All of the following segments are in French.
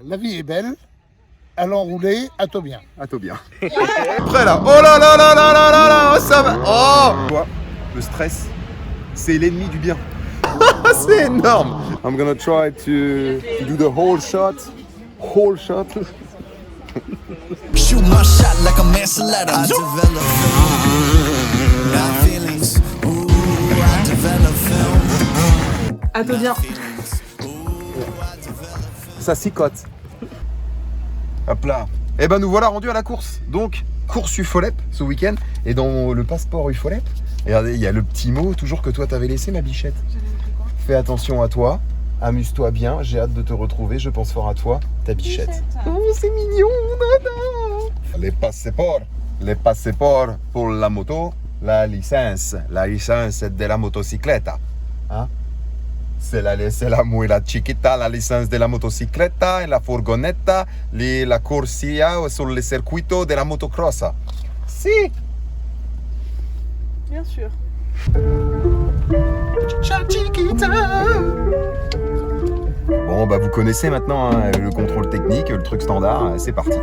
La vie est belle, allons rouler à tout bien. À tout bien. Prêt là. Oh là là là là là là là, ça va. Oh. Toi, le stress, c'est l'ennemi du bien. C'est énorme. I'm gonna try to do the whole shot. Whole shot. Shoot my shot like a Mansaletta. I develop feelings. Ooh, I develop film. À tout bien. Ça cicote. Hop là. Eh ben nous voilà rendus à la course. Donc, course UFOLEP ce week-end. Et dans le passeport UFOLEP, regardez, il y a le petit mot toujours que toi t'avais laissé, ma bichette. Fais attention à toi, amuse-toi bien, j'ai hâte de te retrouver, je pense fort à toi, ta bichette. Oh, c'est mignon, nana. Les passeports pour la moto, la licence de la motocicletta. Hein? C'est la muela chiquita, la licence de la motocicletta, la furgonetta, la corsia sur le circuito de la motocrossa. Si. Bien sûr. Bon, bah vous connaissez maintenant hein, le contrôle technique, le truc standard, c'est parti.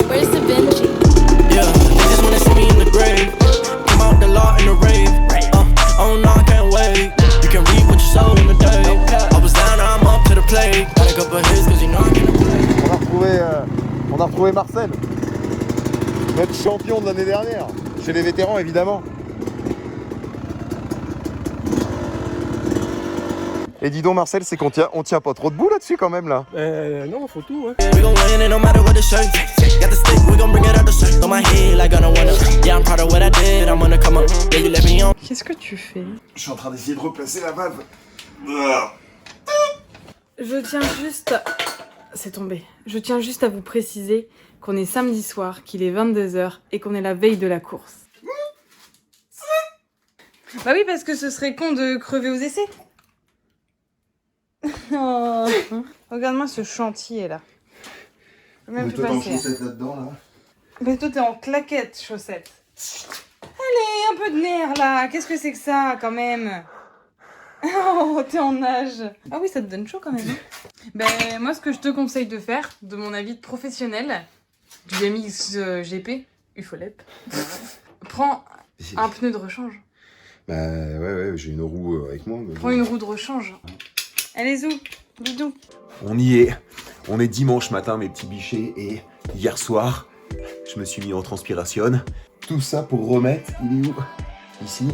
Where's the Benji? Yeah, they just wanna see me in the grave. Come out the law in the rave. Oh no, I can't wait. You can read what you sow in the day. I was down, now I'm up to the plate. Got a couple hits cause you know I can play. On a retrouvé Marcel, notre champion de l'année dernière, chez les vétérans évidemment. Et dis donc Marcel, c'est qu'on tient pas trop debout là-dessus quand même là. Non, faut tout, ouais. We gon' win it no matter what the shirt. Got the stick, we gon' bring it out the shirt. Throw my head like I don't wanna. Yeah, I'm proud of what I did. I'm gonna come up. Yeah, you let me on. Qu'est-ce que tu fais? Je suis en train d'essayer de replacer la valve. Je tiens juste... C'est tombé. Je tiens juste à vous préciser qu'on est samedi soir, qu'il est 22h et qu'on est la veille de la course. Bah oui, parce que ce serait con de crever aux essais. Oh. Regarde-moi ce chantier là. Je peux même plus passer. Là-dedans, là. Mais toi t'es en claquettes, chaussettes. Allez, un peu de nerf là. Qu'est-ce que c'est que ça quand même? Oh, t'es en nage. Ah oui, ça te donne chaud quand même. Hein. Ben moi ce que je te conseille de faire, de mon avis de professionnel, du MX GP, UFOLEP, prends un pneu de rechange. Bah ouais, j'ai une roue avec moi. Prends une roue de rechange. Allez zou, bidou. On y est. On est dimanche matin, mes petits bichets, et hier soir, je me suis mis en transpiration. Tout ça pour remettre, il est où? Ici,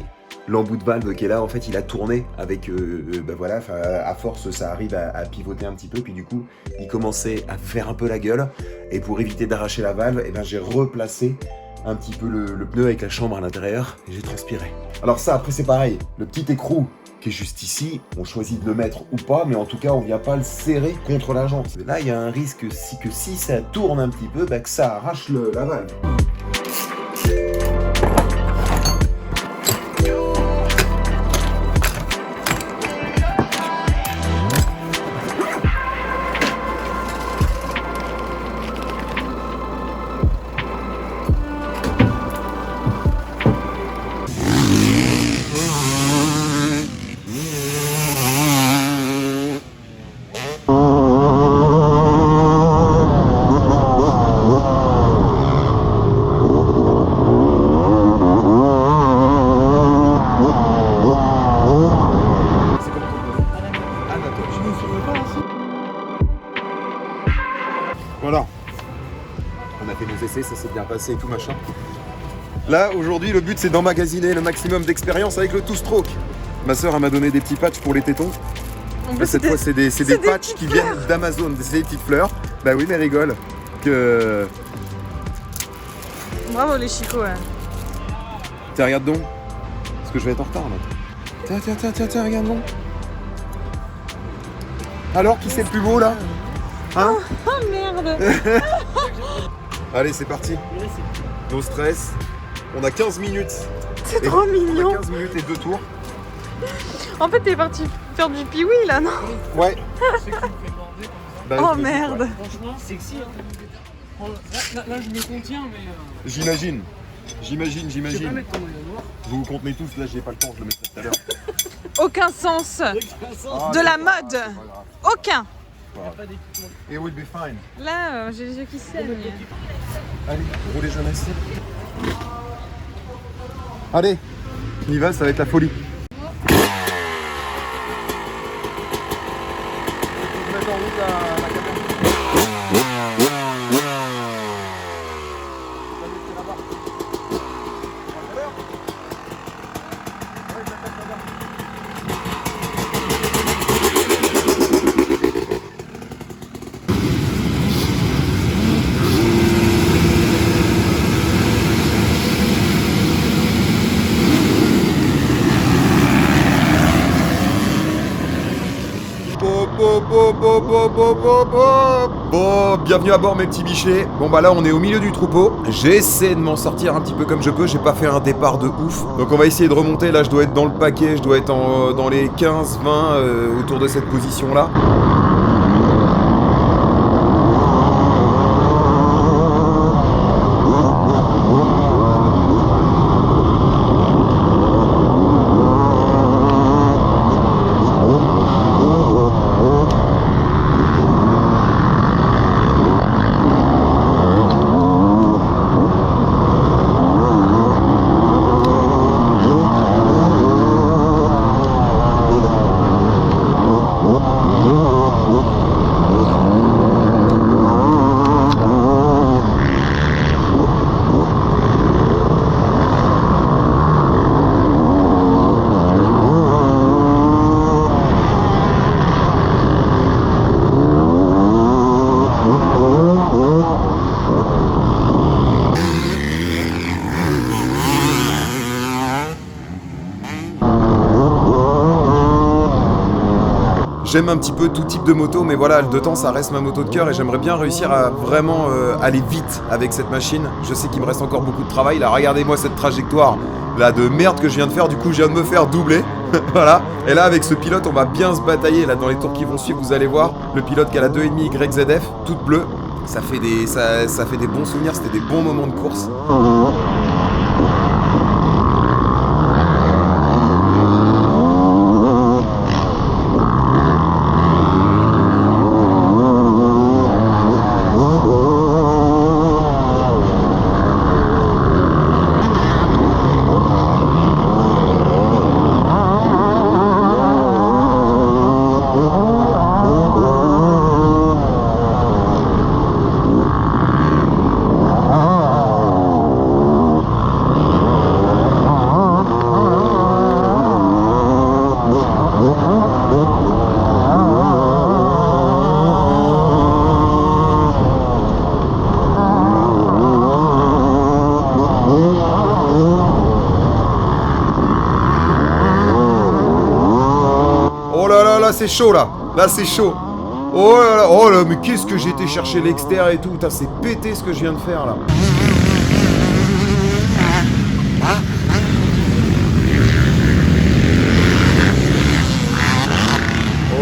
l'embout de valve qui est là, en fait, il a tourné avec, bah voilà, à force, ça arrive à pivoter un petit peu, puis du coup, il commençait à faire un peu la gueule, et pour éviter d'arracher la valve, eh ben, j'ai replacé un petit peu le pneu avec la chambre à l'intérieur, et j'ai transpiré. Alors ça, après, c'est pareil, le petit écrou qui est juste ici, on choisit de le mettre ou pas, mais en tout cas, on vient pas le serrer contre la jante. Là, il y a un risque que si ça tourne un petit peu, bah, que ça arrache la valve. Voilà, on a fait nos essais, ça s'est bien passé et tout machin. Là, aujourd'hui, le but c'est d'emmagasiner le maximum d'expérience avec le two-stroke. Ma soeur m'a donné des petits patchs pour les tétons. Là, cette fois, c'est des patchs qui viennent d'Amazon, c'est des petites fleurs. Bah oui, mais rigole. Que... Bravo les chicots. Hein. Tiens, regarde donc. Parce que je vais être en retard là. Tiens, regarde donc. Alors, qui c'est le plus beau là? Hein? Oh merde. Allez, c'est parti. No stress. On a 15 minutes. C'est trop mignon. On a 15 minutes et 2 tours. En fait, t'es parti faire du piwi là, non? Ouais. Bah, oh merde. Franchement, sexy. Hein. Là, je me contiens, mais. J'imagine. J'imagine. Je vais pas mettre ton maillot noir. Vous vous contenez tous, là j'ai pas le temps, je le mettrai tout à l'heure. Aucun sens de la mode. Aucun. Pas d'équipement. It will be fine. Là, j'ai les yeux qui saignent. Allez, roulez jeunesse. Allez, on y va, ça va être la folie. Bon, bienvenue à bord mes petits bichets. Bon bah là on est au milieu du troupeau. J'essaie de m'en sortir un petit peu comme je peux. J'ai pas fait un départ de ouf. Donc on va essayer de remonter. Là je dois être dans le paquet. Je dois être dans les 15-20 autour de cette position là. J'aime un petit peu tout type de moto, mais voilà, le 2 temps ça reste ma moto de cœur et j'aimerais bien réussir à vraiment aller vite avec cette machine. Je sais qu'il me reste encore beaucoup de travail. Là, regardez-moi cette trajectoire là de merde que je viens de faire. Du coup, je viens de me faire doubler. Voilà. Et là, avec ce pilote, on va bien se batailler. Là, dans les tours qui vont suivre, vous allez voir le pilote qui a la 2,5 YZF, toute bleue. Ça fait des bons souvenirs. C'était des bons moments de course. C'est chaud là c'est chaud. Oh là, mais qu'est-ce que j'ai été chercher l'extérieur et tout. Putain, c'est pété ce que je viens de faire là.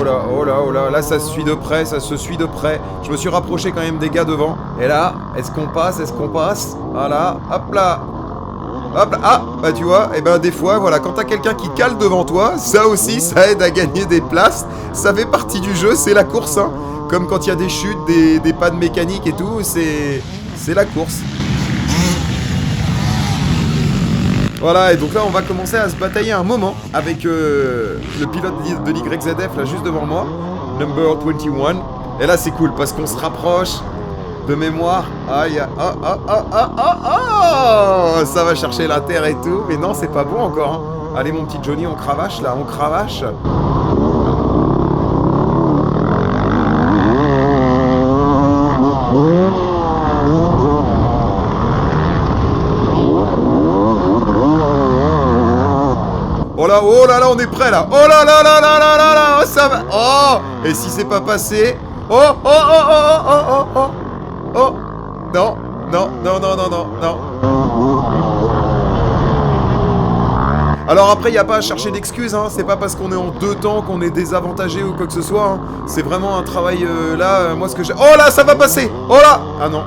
Oh là, ça se suit de près, Je me suis rapproché quand même des gars devant. Et là, est-ce qu'on passe? Voilà, hop là. Hop là, ah, bah tu vois, et ben des fois, voilà, quand t'as quelqu'un qui cale devant toi, ça aussi, ça aide à gagner des places. Ça fait partie du jeu, c'est la course, hein. Comme quand il y a des chutes, des pannes mécaniques et tout, c'est la course. Voilà, et donc là, on va commencer à se batailler un moment avec le pilote de l'YZF, là, juste devant moi, number 21. Et là, c'est cool, parce qu'on se rapproche. De mémoire, ça va chercher la terre et tout, mais non, c'est pas bon encore. Hein. Allez, mon petit Johnny, on cravache là, on cravache. Oh là là, on est prêt là. Oh là là là là là là là, ça va. Oh, et si c'est pas passé. Oh. Oh, non. Alors après, il n'y a pas à chercher d'excuses, hein. C'est pas parce qu'on est en 2 temps qu'on est désavantagé ou quoi que ce soit, hein. C'est vraiment un travail moi ce que j'ai... Oh là, ça va passer. Oh là. Ah non,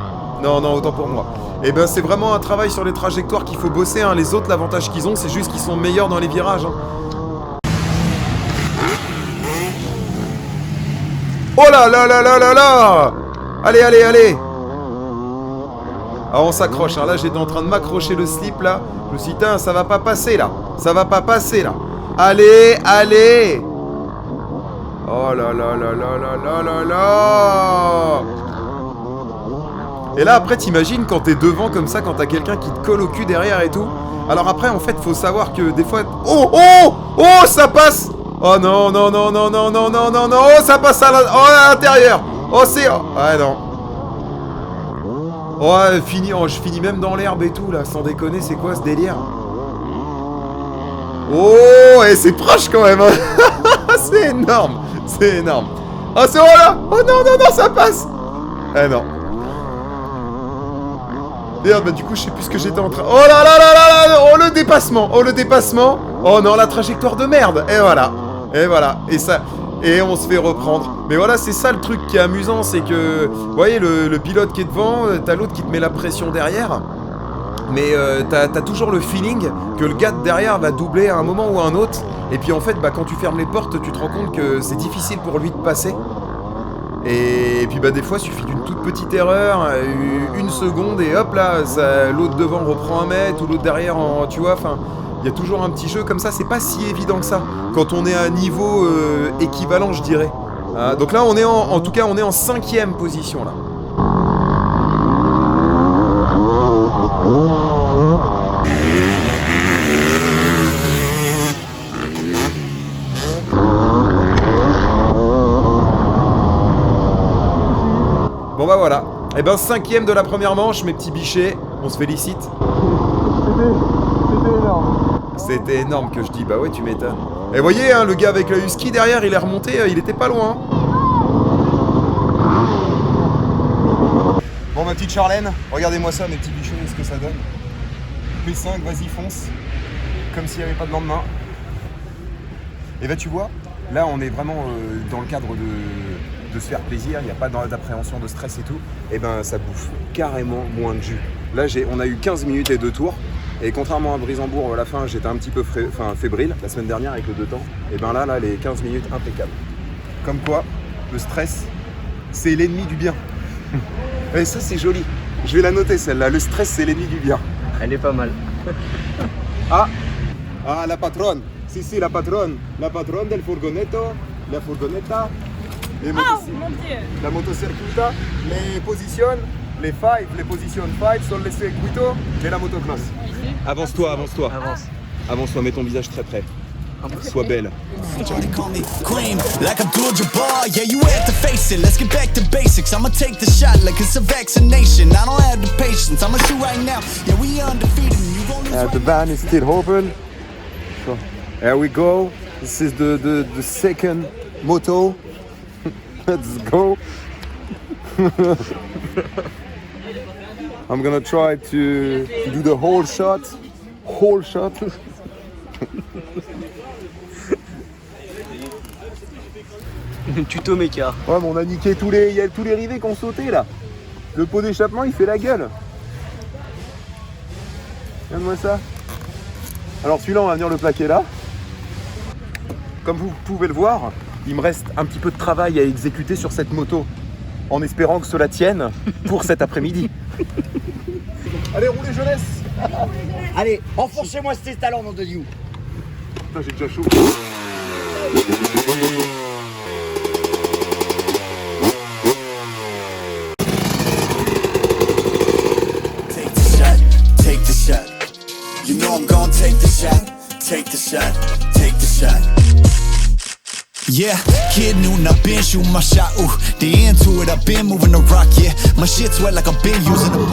autant pour moi. Et ben c'est vraiment un travail sur les trajectoires qu'il faut bosser, hein. Les autres, l'avantage qu'ils ont, c'est juste qu'ils sont meilleurs dans les virages, hein. Oh là là là là là là! Allez, allez, allez! Ah, on s'accroche, hein. Là j'étais en train de m'accrocher le slip là. Je me suis dit, tain, ça va pas passer là. Ça va pas passer là. Allez, allez! Oh là là là là là là là là! Et là après t'imagines quand t'es devant comme ça, quand t'as quelqu'un qui te colle au cul derrière et tout. Alors après en fait faut savoir que des fois... Oh oh! Oh ça passe! Oh non non non non non non non non non! Oh ça passe à l'intérieur! Oh c'est... Ah non. Oh, je finis même dans l'herbe et tout, là, sans déconner, c'est quoi ce délire? Oh, et c'est proche quand même, hein. C'est énorme, c'est énorme. Oh, c'est voilà. Oh non, non, non, ça passe. Eh non. Merde, bah du coup, je sais plus ce que j'étais en train... Oh là là là là là. Oh, le dépassement, oh, le dépassement. Oh non, la trajectoire de merde. Et voilà, et voilà, et ça... Et on se fait reprendre. Mais voilà, c'est ça le truc qui est amusant, c'est que... Vous voyez, le pilote qui est devant, t'as l'autre qui te met la pression derrière. Mais t'as toujours le feeling que le gars de derrière va doubler à un moment ou à un autre. Et puis en fait, bah, quand tu fermes les portes, tu te rends compte que c'est difficile pour lui de passer. Et puis bah, des fois, il suffit d'une toute petite erreur, une seconde, et hop là, l'autre devant reprend un mètre, ou l'autre derrière, tu vois, enfin... Il y a toujours un petit jeu comme ça, c'est pas si évident que ça, quand on est à un niveau équivalent, je dirais. Donc là, on est en tout cas, on est en 5e position, là. Bon bah voilà, et ben 5e de la première manche, mes petits bichets, on se félicite. C'était énorme. C'était énorme que je dis, bah ouais, tu m'étonnes. Et voyez, hein, le gars avec le husky derrière, il est remonté, il était pas loin. Bon, ma petite Charlène, regardez-moi ça, mes petits bichons, ce que ça donne. P5, vas-y, fonce. Comme s'il n'y avait pas de lendemain. Et bah, tu vois, là, on est vraiment dans le cadre de se faire plaisir, il n'y a pas d'appréhension, de stress et tout. Et ben, ça bouffe carrément moins de jus. Là, on a eu 15 minutes et 2 tours. Et contrairement à Brisambourg, à la fin, j'étais un petit peu fébrile la semaine dernière avec le 2 temps. Et ben là, les 15 minutes impeccables. Comme quoi, le stress, c'est l'ennemi du bien. Et ça, c'est joli. Je vais la noter, celle-là. Le stress, c'est l'ennemi du bien. Elle est pas mal. Ah, la patronne. Si, la patronne. La patronne del furgonetto. La furgonetta. La motocircuita. Les positionne. Les positions 5 sur les circuitos de la motocross. Avance-toi. Avance-toi, mets ton visage très près. Sois belle. Queen, like Abdul-Jabbar, yeah, you have to face it. Let's get back to basics. I'ma take the shot like it's a vaccination. I don't have the patience. I'ma shoot right now. Yeah, we undefeated. You gon' lose. The van is still open. So, here we go. This is the second moto. Let's go. I'm gonna try to do the whole shot. Tuto méca. Ouais, mais on a niqué tous les rivets qui ont sauté là. Le pot d'échappement il fait la gueule. Regarde-moi ça. Alors celui-là on va venir le plaquer là. Comme vous pouvez le voir, il me reste un petit peu de travail à exécuter sur cette moto. En espérant que cela tienne pour cet après-midi. Allez, roulez jeunesse. Allez, enfoncez-moi ces talons, nom de Dieu. Putain, j'ai déjà chaud. Take the shot. You know I'm gonna take the shot. Take the shot. Yeah, kid noon, I've been shooting my shot, ooh. The into it, I've been moving the rock, yeah. My shit's wet like I've been using them.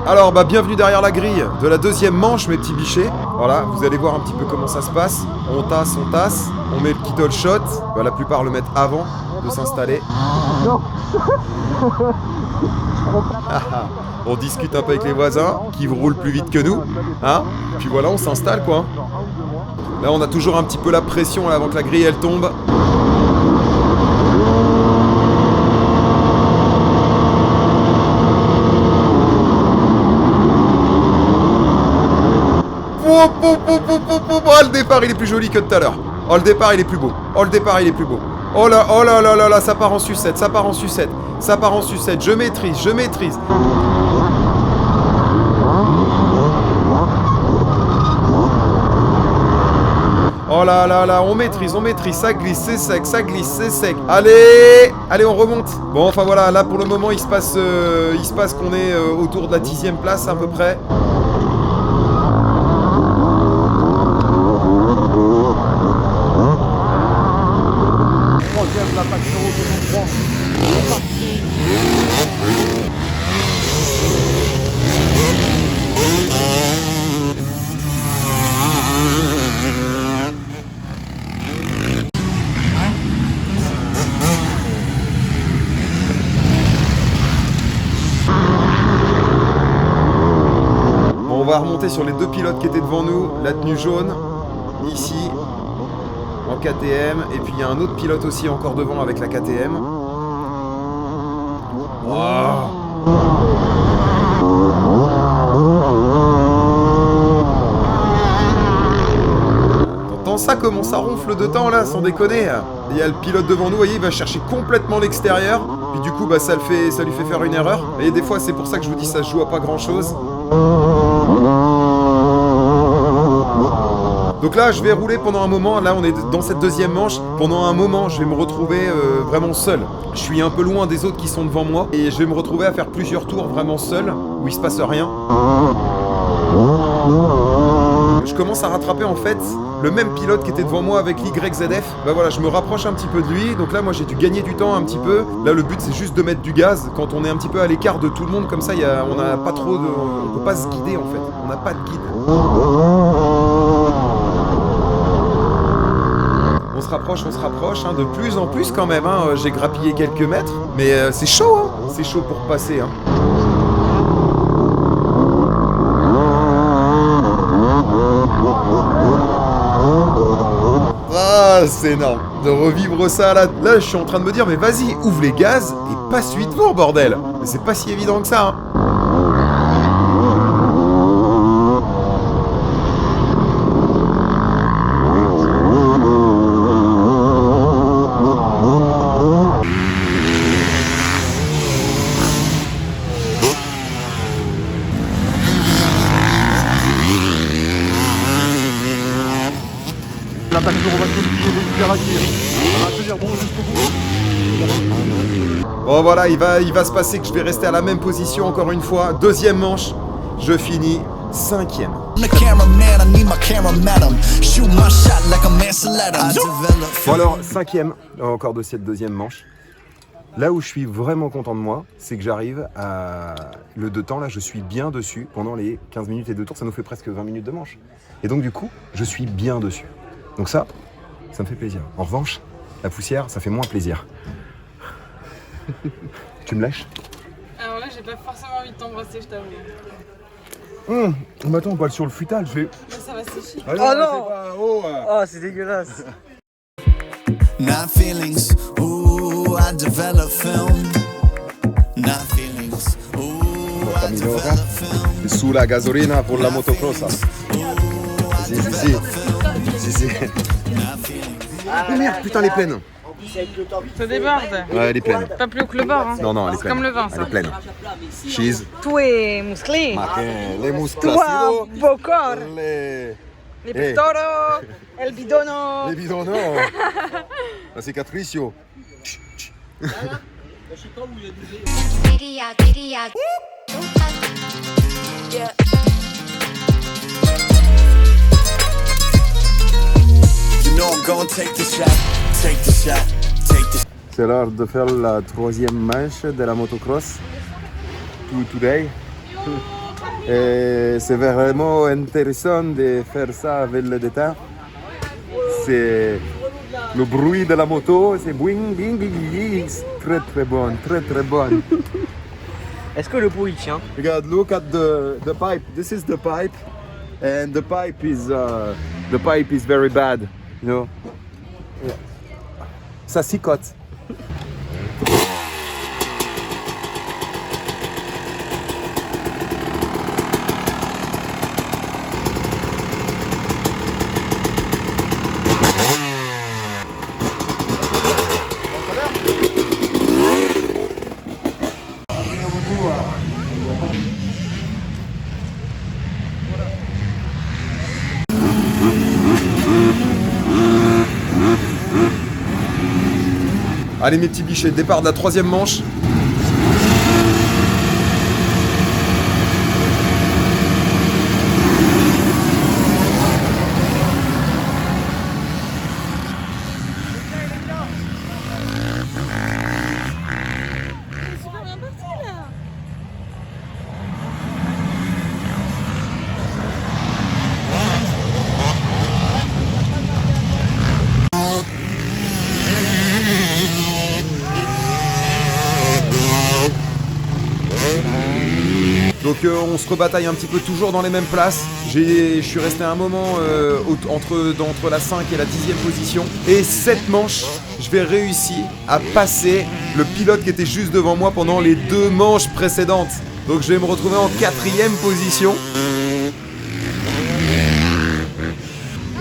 Alors, bah, bienvenue derrière la grille de la 2e manche, mes petits bichets. Voilà, vous allez voir un petit peu comment ça se passe. On tasse, on met le kettle shot. Bah, la plupart le mettent avant de s'installer. On discute un peu avec les voisins qui roulent plus vite que nous, hein. Puis voilà, on s'installe quoi. Là, on a toujours un petit peu la pression là, avant que la grille elle tombe. Oh, le départ, il est plus joli que tout à l'heure. Oh, le départ, il est plus beau. Oh, le départ, il est plus beau. Oh là là là là, ça part en sucette, ça part en sucette. Ça part en sucette. Je maîtrise, je maîtrise. Oh là là là, on maîtrise, ça glisse, c'est sec, ça glisse, c'est sec. Allez, allez, on remonte. Bon, enfin voilà, là pour le moment, il se passe qu'on est autour de la 10e place à peu près. On va remonter sur les deux pilotes qui étaient devant nous, la tenue jaune, ici, en KTM, et puis il y a un autre pilote aussi encore devant avec la KTM. Wow. T'entends ça comment ça ronfle de temps là, sans déconner. Il y a le pilote devant nous, vous voyez, il va chercher complètement l'extérieur, puis du coup bah, ça lui fait faire une erreur. Et des fois c'est pour ça que je vous dis ça se joue à pas grand chose. Donc là, je vais rouler pendant un moment. Là, on est dans cette deuxième manche. Pendant un moment, je vais me retrouver vraiment seul. Je suis un peu loin des autres qui sont devant moi. Et je vais me retrouver à faire plusieurs tours vraiment seul, où il se passe rien. Je commence à rattraper en fait le même pilote qui était devant moi avec l'YZF. Bah voilà, je me rapproche un petit peu de lui. Donc là, moi, j'ai dû gagner du temps un petit peu. Là, le but, c'est juste de mettre du gaz. Quand on est un petit peu à l'écart de tout le monde, comme ça, on n'a pas trop de... On peut pas se guider en fait. On n'a pas de guide. On se rapproche, hein, de plus en plus quand même, hein. J'ai grappillé quelques mètres, mais c'est chaud, hein. C'est chaud pour passer. Hein. Ah, c'est énorme de revivre ça là. Là, je suis en train de me dire, mais vas-y, ouvre les gaz et passe suite-moi, bordel. Mais c'est pas si évident que ça, hein. Bon voilà, il va se passer que je vais rester à la même position encore une fois. Deuxième manche, je finis 5e. Bon alors, 5e encore de cette deuxième manche. Là où je suis vraiment content de moi, c'est que j'arrive à... Le 2 temps, là, je suis bien dessus pendant les 15 minutes et 2 tours. Ça nous fait presque 20 minutes de manche. Et donc du coup, je suis bien dessus. Donc ça me fait plaisir. En revanche, la poussière, ça fait moins plaisir. Tu me lâches? Alors là, j'ai pas forcément envie de t'embrasser, je t'avoue. Mais attends, on va sur le futal, je vais... Mais ça va sécher. Ah non, Oh, c'est dégueulasse. Not feelings, ooh, I develop film. Not feelings, ooh, I develop film. Su la gasolina pour la motocross. Si. Oh merde, putain, elle est pleine. Ça déborde. Ouais, elle est pleine. Pas plus haut que le bord. Hein. Non, elle est C'est pleine. comme le vin, ça. Elle est pleine. Cheese. Tu es musclé. Les muscles. Toi, beau corps. Les pectoraux, el bidono. Les bidons, non. La cicatricio. You know I'm gonna take the shot, take the shot, take the shot. C'est l'heure de faire la troisième manche de la motocross. Today. Et c'est vraiment intéressant de faire ça avec le détail. C'est le bruit de la moto, c'est boing, bing, bing, bing. Très très bon, très très bon. Est-ce que le pot il tient? Regarde, look at the pipe. This is the pipe, and the pipe is very bad. You know. Yeah. Ça cicote. Allez mes petits bichets, départ de la 3e manche. Donc on se rebataille un petit peu toujours dans les mêmes places. Je suis resté un moment entre la 5 et la 10e position. Et cette manche, je vais réussir à passer le pilote qui était juste devant moi pendant les 2 manches précédentes. Donc je vais me retrouver en 4e position.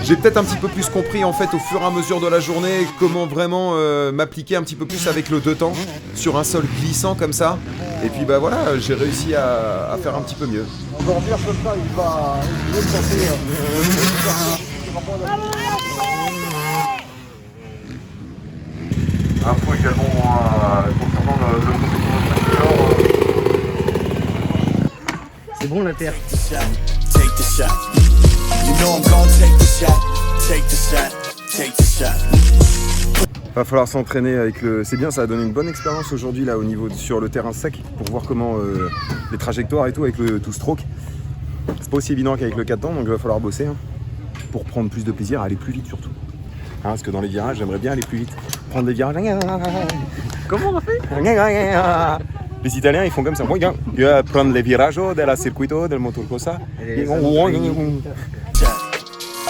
J'ai peut-être un petit peu plus compris en fait au fur et à mesure de la journée comment vraiment m'appliquer un petit peu plus avec le 2 temps sur un sol glissant comme ça. Et puis bah voilà, j'ai réussi à faire un petit peu mieux. Encore dire comme ça, il va passer. Info également concernant le C'est bon la terre. Take the shot. You know I'm gonna take the shot. Take the shot. Take the shot. Va falloir s'entraîner avec le... C'est bien, ça a donné une bonne expérience aujourd'hui là au niveau sur le terrain sec pour voir comment les trajectoires et tout avec le two-stroke. C'est pas aussi évident qu'avec le 4 temps, donc il va falloir bosser pour prendre plus de plaisir à aller plus vite surtout. Parce que dans les virages, j'aimerais bien aller plus vite. Prendre des virages. Comment on a fait? Les Italiens, ils font comme ça. Prendre les virages de la circuito, del motor cosa.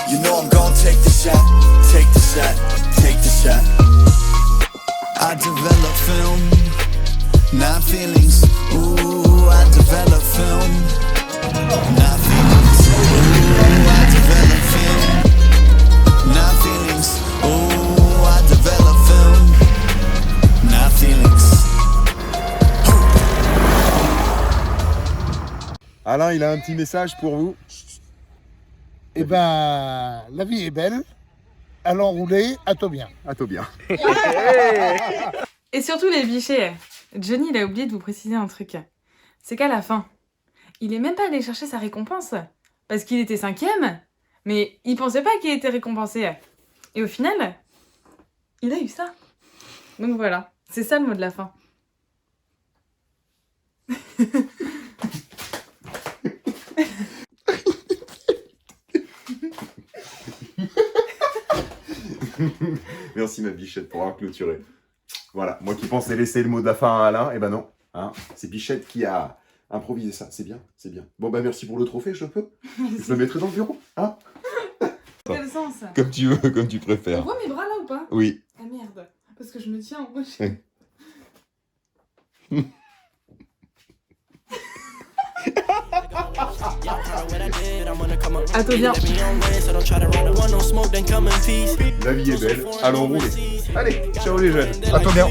You know I'm gonna take the shot. Take the shot. Take the shot. I develop film, not feelings. Ooh, I develop film, not feelings. Ooh, I develop film, not feelings. Ooh, I develop film, not feelings. Alain, il a un petit message pour vous. Eh ben, la vie est belle. Allons rouler, à toi bien. À toi bien. Et surtout les bichets. Johnny, il a oublié de vous préciser un truc. C'est qu'à la fin, il est même pas allé chercher sa récompense. Parce qu'il était 5e, mais il pensait pas qu'il était récompensé. Et au final, il a eu ça. Donc voilà, c'est ça le mot de la fin. Merci ma bichette pour avoir clôturé. Voilà, moi qui pensais laisser le mot de la fin à Alain, et ben non. C'est Bichette qui a improvisé ça, c'est bien, c'est bien. Bon bah merci pour le trophée, je peux. Je le mettrai dans le bureau, Quel sens? Comme tu veux, comme tu On préfères. voit mes bras là ou pas? Oui. Ah merde, parce que je me tiens. Moi, À toi bien. La vie est belle, allons rouler. Allez, ciao les jeunes. À toi bien.